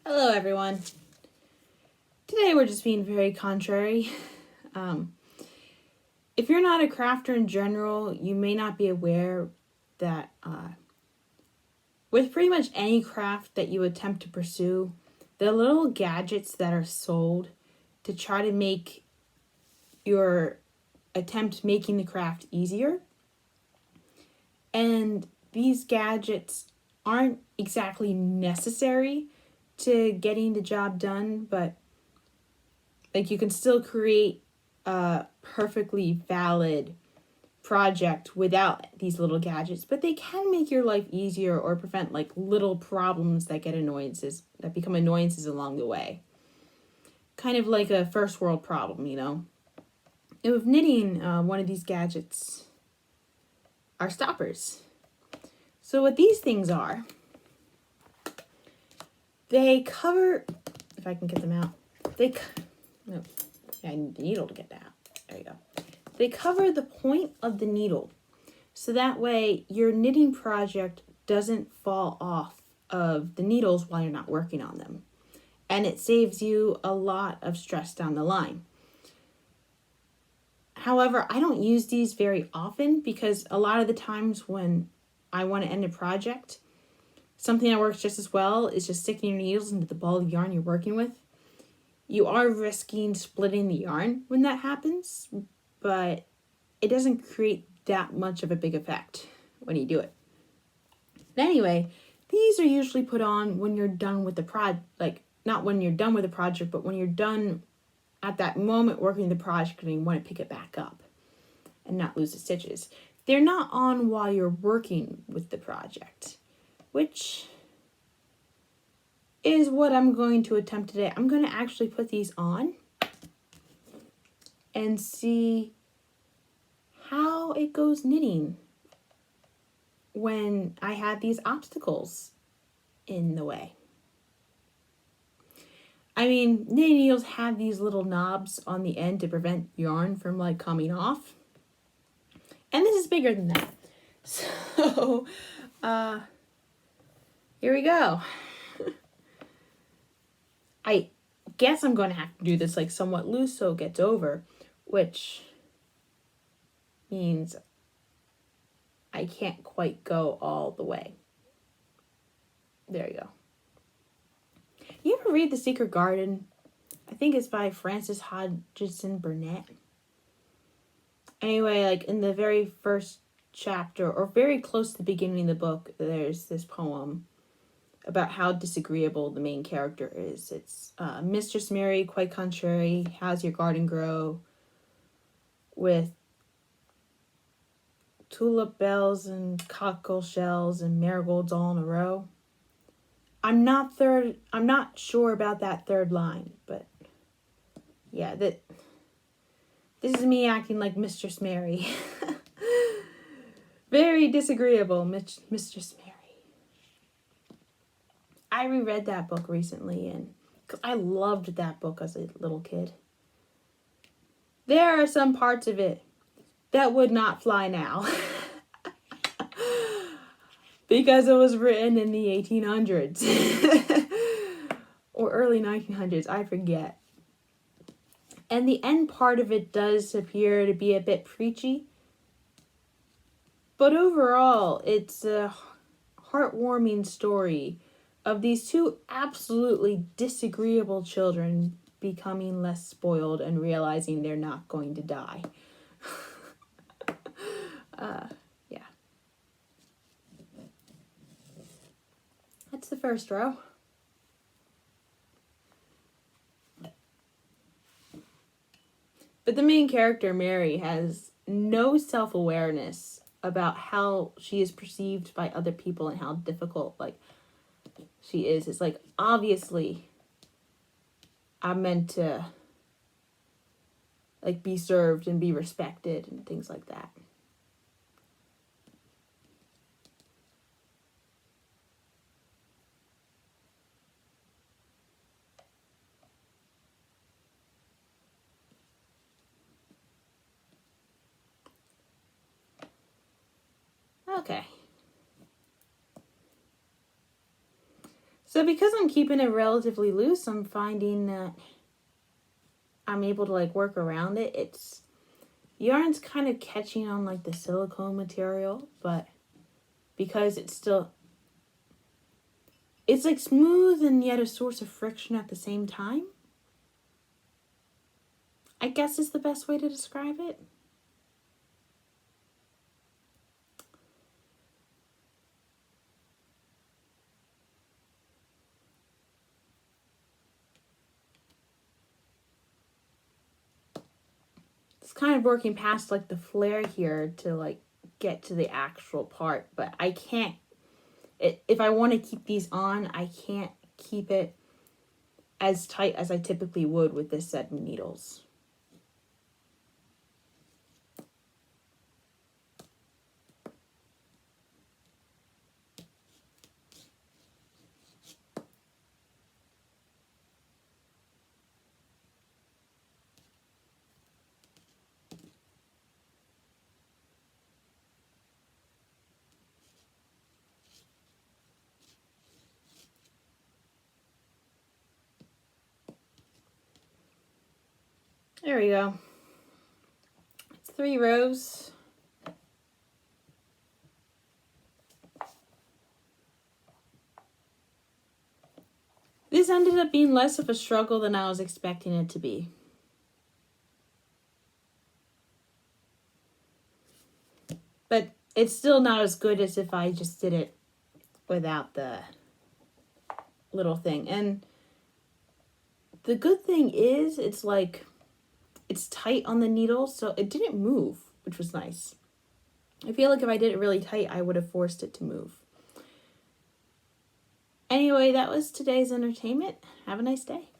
Hello, everyone. Today we're just being very contrary. If you're not a crafter in general, you may not be aware that with pretty much any craft that you attempt to pursue, the little gadgets that are sold to try to make your attempt making the craft easier. And these gadgets aren't exactly necessary to getting the job done, but you can still create a perfectly valid project without these little gadgets, but they can make your life easier or prevent little problems that become annoyances along the way. Kind of like a first world problem, And with knitting, one of these gadgets are stoppers. So what these things are, they cover, if I can get them out, I need the needle to get that out. There you go. They cover the point of the needle, so that way your knitting project doesn't fall off of the needles while you're not working on them. And it saves you a lot of stress down the line. However, I don't use these very often because a lot of the times when I want to end a project, something that works just as well is just sticking your needles into the ball of yarn you're working with. You are risking splitting the yarn when that happens, but it doesn't create that much of a big effect when you do it. But anyway, these are usually put on when you're done with the project, not when you're done with the project, but when you're done at that moment working the project and you want to pick it back up and not lose the stitches. They're not on while you're working with the project, which is what I'm going to attempt today. I'm going to actually put these on and see how it goes knitting when I have these obstacles in the way. I mean, knitting needles have these little knobs on the end to prevent yarn from coming off. And this is bigger than that. So, here we go. I guess I'm going to have to do this somewhat loose so it gets over, which means I can't quite go all the way. There you go. You ever read The Secret Garden? I think it's by Frances Hodgson Burnett. Anyway, in the very first chapter, or very close to the beginning of the book, there's this poem about how disagreeable the main character is. It's Mistress Mary, quite contrary, how's your garden grow? With tulip bells and cockle shells and marigolds all in a row. I'm not sure about that third line, but yeah, this is me acting like Mistress Mary. Very disagreeable, Mistress Mary. I reread that book recently, and because I loved that book as a little kid. There are some parts of it that would not fly now. Because it was written in the 1800s. Or early 1900s, I forget. And the end part of it does appear to be a bit preachy. But overall, it's a heartwarming story of these two absolutely disagreeable children becoming less spoiled and realizing they're not going to die. Yeah. That's the first row. But the main character, Mary, has no self-awareness about how she is perceived by other people and how difficult, she is. It's obviously, I'm meant to, be served and be respected and things like that. Okay. So because I'm keeping it relatively loose, I'm finding that I'm able to like work around it. Yarn's kind of catching on like the silicone material, but because it's like smooth and yet a source of friction at the same time, I guess is the best way to describe it. It's kind of working past like the flare here to like get to the actual part, but I can't, if I want to keep these on, I can't keep it as tight as I typically would with this set of needles. There we go. It's 3 rows. This ended up being less of a struggle than I was expecting it to be. But it's still not as good as if I just did it without the little thing. And the good thing is it's like, it's tight on the needle, so it didn't move, which was nice. I feel like if I did it really tight, I would have forced it to move. Anyway, that was today's entertainment. Have a nice day.